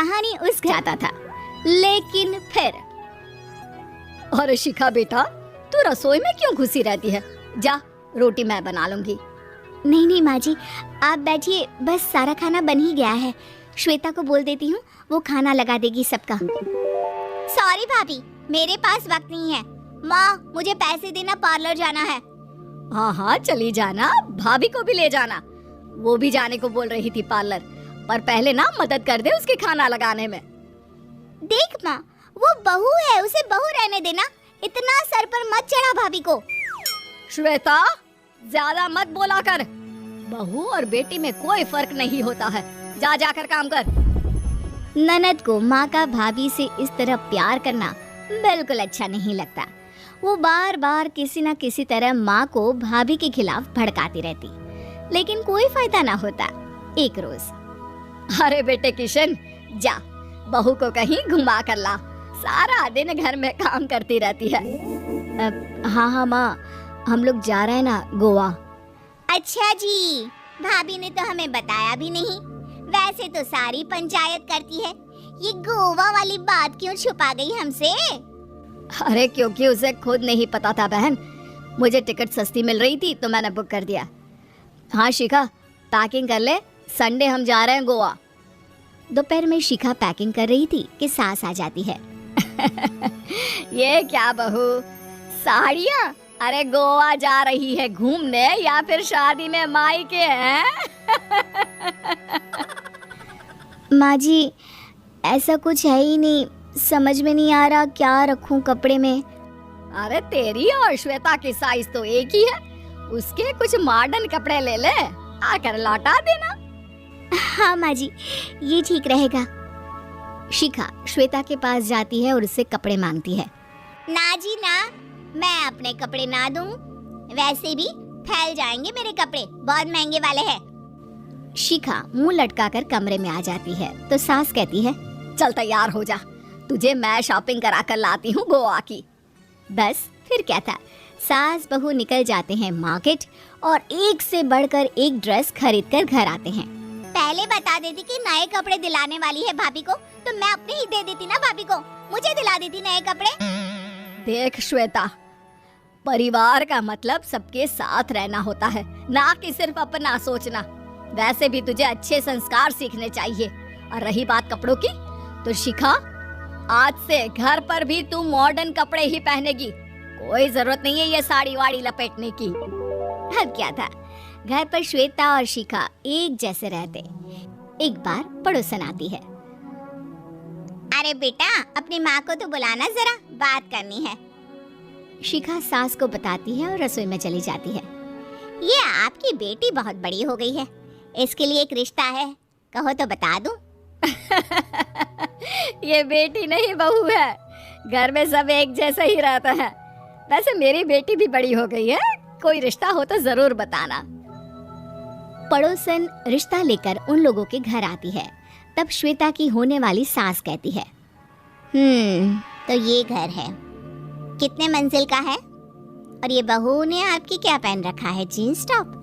कहानी उस घर आता था। लेकिन फिर अरे शिखा बेटा, तू रसोई में क्यों घुसी रहती है? जा, रोटी मैं बना लूंगी। नहीं माँ जी, आप बैठिए, बस सारा खाना बन ही गया है। श्वेता को बोल देती हूँ, वो खाना लगा देगी सबका। सॉरी भाभी, मेरे पास वक्त नहीं है। माँ, मुझे पैसे देना, पार्लर जाना है। हाँ चली जाना, भाभी को भी ले जाना। वो भी जाने को बोल रही थी पार्लर, पर पहले ना मदद कर दे उसके खाना लगाने में। देख माँ, वो बहू है, उसे बहू रहने देना। इतना सर पर मत चढ़ा भाभी को। श्वेता, ज्यादा मत बोला कर। बहू और बेटी में कोई फर्क नहीं होता है। जा जाकर काम कर। ननद को माँ का भाभी से इस तरह प्यार करना बिल्कुल अच्छा नहीं लगता। वो बार बार किसी न किसी तरह माँ को भाभी के खिलाफ भड़काती रहती, लेकिन कोई फायदा ना होता। एक रोज, अरे बेटे किशन, जा बहू को कहीं घुमा कर ला। सारा दिन घर में काम करती रहती है। हाँ माँ, हम लोग जा रहे हैं ना गोवा। अच्छा जी, भाभी ने तो हमें बताया भी नहीं। वैसे तो सारी पंचायत करती है, ये गोवा वाली बात क्यों छुपा गई हमसे? अरे क्योंकि उसे खुद नहीं पता था बहन। मुझे टिकट सस्ती मिल रही थी तो मैंने बुक कर दिया। हाँ शिखा, पैकिंग कर ले, संडे हम जा रहे हैं गोवा। दोपहर में शिखा पैकिंग कर रही थी कि सास आ जाती है। ये क्या बहू, साड़ियाँ? अरे गोवा जा रही है घूमने या फिर शादी में मायके हैं? माँ जी, ऐसा कुछ है ही नहीं, समझ में नहीं आ रहा क्या रखूं कपड़े में। अरे तेरी और श्वेता की साइज तो एक ही है, उसके कुछ मॉडर्न कपड़े ले ले, आकर लौटा देना। हाँ माँ जी, ये ठीक रहेगा। शिखा श्वेता के पास जाती है और उससे कपड़े मांगती है। ना जी ना, मैं अपने कपड़े ना दूं, वैसे भी फैल जाएंगे मेरे कपड़े, बहुत महंगे वाले हैं। शिखा मुंह लटकाकर कमरे में आ जाती है तो सास कहती है, चल तैयार हो जा, तुझे मैं शॉपिंग करा कर लाती हूँ गोवा की। बस फिर क्या था, सास बहू निकल जाते हैं मार्केट और एक से बढ़कर एक ड्रेस खरीद कर घर आते हैं। पहले बता देती कि नए कपड़े दिलाने वाली है भाभी को, तो मैं अपने ही दे देती ना भाभी को, मुझे दिला देती नए कपड़े। देख श्वेता, परिवार का मतलब सबके साथ रहना होता है, ना कि सिर्फ अपना सोचना। वैसे भी तुझे अच्छे संस्कार सीखने चाहिए। और रही बात कपड़ों की, तो शिखा, आज से घर पर भी तू मॉडर्न कपड़े ही पहनेगी। कोई जरूरत नहीं है ये साड़ी वाड़ी लपेटने की। अब क्या था, घर पर श्वेता और शिखा एक जैसे रहते। एक बार पड़ोसन आती है। अरे बेटा, अपनी माँ को तो बुलाना जरा, बात करनी है। शिखा सास को बताती है और रसोई में चली जाती है। ये आपकी बेटी बहुत बड़ी हो गई है, इसके लिए एक रिश्ता है, कहो तो बता दूं। ये बेटी नहीं बहू है, घर में सब एक जैसा ही रहता है। वैसे मेरी बेटी भी बड़ी हो गई है, कोई रिश्ता हो तो जरूर बताना। पड़ोसन रिश्ता लेकर उन लोगों के घर आती है। तब श्वेता की होने वाली सास कहती है, तो ये घर है, कितने मंजिल का है? और ये बहू ने आपकी क्या पहन रखा है, जीन्स टॉप?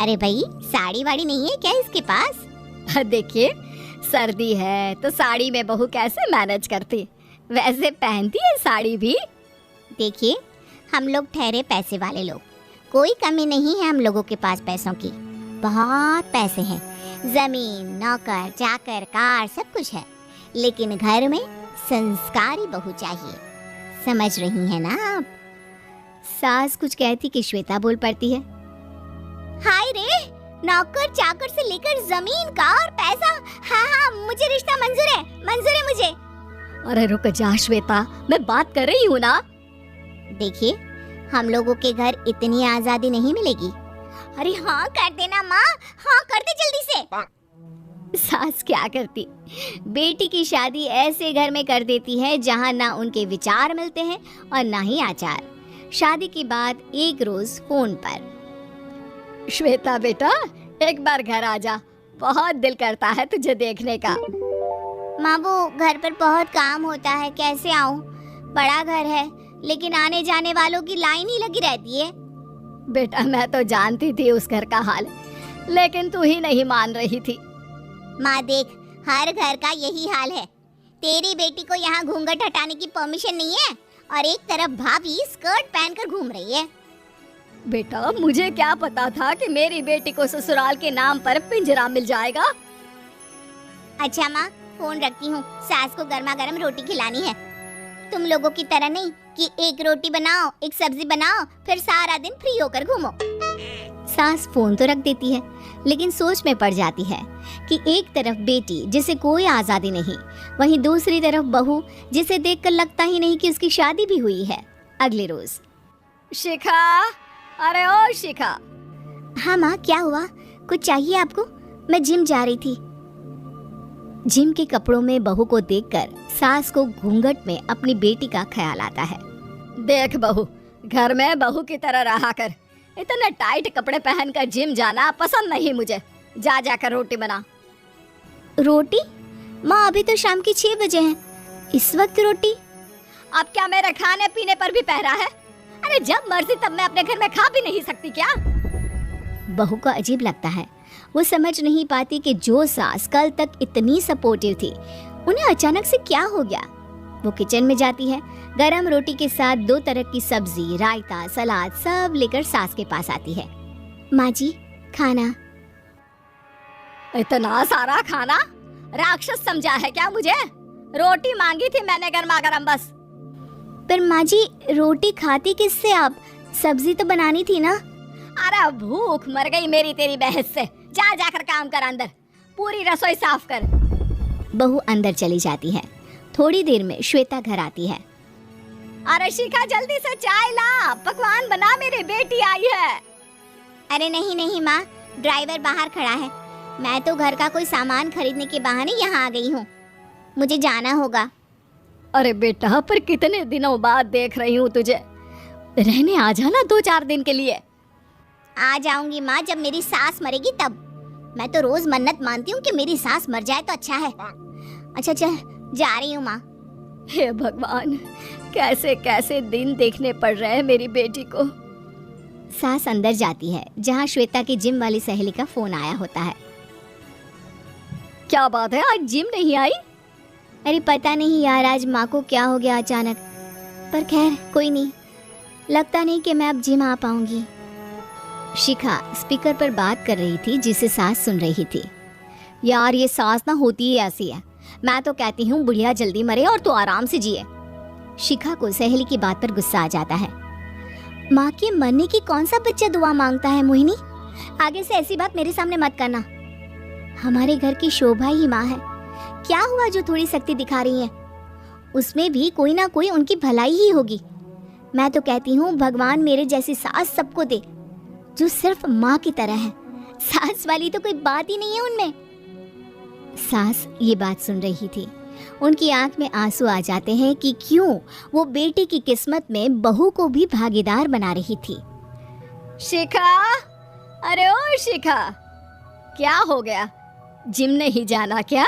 अरे भाई, साड़ी वाड़ी नहीं है क्या इसके पास? देखिए, सर्दी है तो साड़ी में बहू कैसे मैनेज करती, वैसे पहनती है साड़ी भी। देखिए, हम लोग ठहरे पैसे वाले लोग, कोई कमी नहीं है हम लोगों के पास पैसों की, बहुत पैसे हैं, जमीन, नौकर चाकर, कार, सब कुछ है, लेकिन घर में संस्कारी बहू चाहिए। समझ रही हैं ना आप? सास कुछ कहती कि श्वेता बोल पड़ती है, हाय रे, नौकर चाकर से लेकर जमीन, कार, पैसा, हाँ, मुझे रिश्ता मंजूर है मुझे। अरे रुक जा श्वेता, मैं बात कर रही हूँ ना। देखिए, हम लोगों के घर इतनी आजादी नहीं मिलेगी। अरे हाँ कर देना माँ, हाँ कर दे जल्दी से। सास क्या करती, बेटी की शादी ऐसे घर में कर देती है जहाँ ना उनके विचार मिलते हैं और ना ही आचार। शादी के बाद एक रोज फोन पर, श्वेता बेटा, एक बार घर आ जा, बहुत दिल करता है तुझे देखने का। माँ, वो घर पर बहुत काम होता है, कैसे आऊँ? बड़ा घर है, लेकिन आने जाने वालों की लाइन ही लगी रहती है। बेटा, मैं तो जानती थी उस घर का हाल, लेकिन तू ही नहीं मान रही थी। माँ देख, हर घर का यही हाल है। तेरी बेटी को यहाँ घूंघट हटाने की परमिशन नहीं है और एक तरफ भाभी स्कर्ट पहनकर घूम रही है। बेटा मुझे क्या पता था कि मेरी बेटी को ससुराल के नाम पर पिंजरा मिल जाएगा। अच्छा माँ, फोन रखती हूँ, सास को गर्मा गर्म रोटी खिलानी है। तुम लोगों की तरह नहीं कि एक रोटी बनाओ, एक सब्जी बनाओ, फिर सारा दिन फ्री होकर घूमो। सास फोन तो रख देती है, लेकिन सोच में पड़ जाती है कि एक तरफ बेटी जिसे कोई आज़ादी नहीं, वहीं दूसरी तरफ बहू जिसे देखकर लगता ही नहीं कि उसकी शादी भी हुई है। अगले रोज। शिखा, अरे ओ शिखा। हाँ माँ, क्या हुआ? कुछ चाहिए आपको? मैं जिम जा रही थी। जिम के कपड़ों में बहू को देखकर सास को घूंघट में अपनी बेटी का ख्याल आता है। देख बहू, घर में बहू की तरह रहा कर। इतने टाइट कपड़े पहनकर जिम जाना पसंद नहीं मुझे। जा जाकर रोटी बना। रोटी? माँ अभी तो शाम के 6 बजे हैं, इस वक्त रोटी? अब क्या मेरे खाने पीने पर भी पहरा है? अरे जब मर्जी तब मैं अपने घर में खा भी नहीं सकती क्या? बहू को अजीब लगता है। वो समझ नहीं पाती कि जो सास कल तक इतनी सपोर्टिव थी, उन्हें अचानक से क्या हो गया। वो किचन में जाती है, गरम रोटी के साथ 2 तरह की सब्जी, रायता, सलाद सब लेकर सास के पास आती है। माँ जी, खाना। इतना सारा खाना? राक्षस समझा है क्या मुझे? रोटी मांगी थी मैंने गर्मा गर्म बस। पर माँ जी, रोटी खाती किससे आप? सब्जी तो बनानी थी ना। अरे भूख मर गई मेरी तेरी बहस से। जा जाकर काम कर, अंदर पूरी रसोई साफ कर। बहू अंदर चली जाती है। थोड़ी देर में श्वेता घर आती है। अरे शिखा, जल्दी से चाय ला, पकवान बना, मेरी बेटी आई है। अरे नहीं नहीं माँ, ड्राइवर बाहर खड़ा है। मैं तो घर का कोई सामान खरीदने के बहाने यहाँ आ गई हूँ, मुझे जाना होगा। अरे बेटा, पर कितने दिनों बाद देख रही हूँ तुझे, रहने आ जाना 2-4 दिन के लिए। आ जाऊंगी माँ, जब मेरी सास मरेगी तब। मैं तो रोज मन्नत मानती हूँ कि मेरी सास मर जाए तो अच्छा है। अच्छा चल, जा रही हूँ माँ। हे भगवान, कैसे कैसे दिन देखने पड़ रहे हैं मेरी बेटी को। सास अंदर जाती है, जहाँ श्वेता की जिम वाली सहेली का फोन आया होता है। क्या बात है, आज जिम नहीं आई? अरे पता नहीं यार, आज माँ को क्या हो गया अचानक। पर खैर कोई नहीं, लगता नहीं कि मैं अब जिम आ पाऊंगी। शिखा स्पीकर पर बात कर रही थी, जिसे सास सुन रही थी। यार ये सास ना होती ही ऐसी है। मैं तो कहती हूँ बुढ़िया जल्दी मरे और तू आराम से जिए। शिखा को सहेली की बात पर गुस्सा आ जाता है। माँ के मरने की कौन सा बच्चा दुआ मांगता है मोहिनी? आगे से ऐसी बात मेरे सामने मत करना। हमारे घर की शोभा ही माँ है। क्या हुआ जो थोड़ी शक्ति दिखा रही है? उसमें भी कोई ना कोई उनकी भलाई ही होगी। मैं तो कहती हूँ भगवान मेरे जैसी सास सबको दे, जो सिर्फ माँ की तरह है। सास वाली तो कोई बात ही नहीं है उनमें। सास ये बात सुन रही थी। उनकी आंख में आंसू आ जाते हैं कि क्यों वो बेटी की किस्मत में बहू को भी भागीदार बना रही थी। शिखा, अरे ओ शिखा, क्या हो गया? जिम नहीं जाना क्या?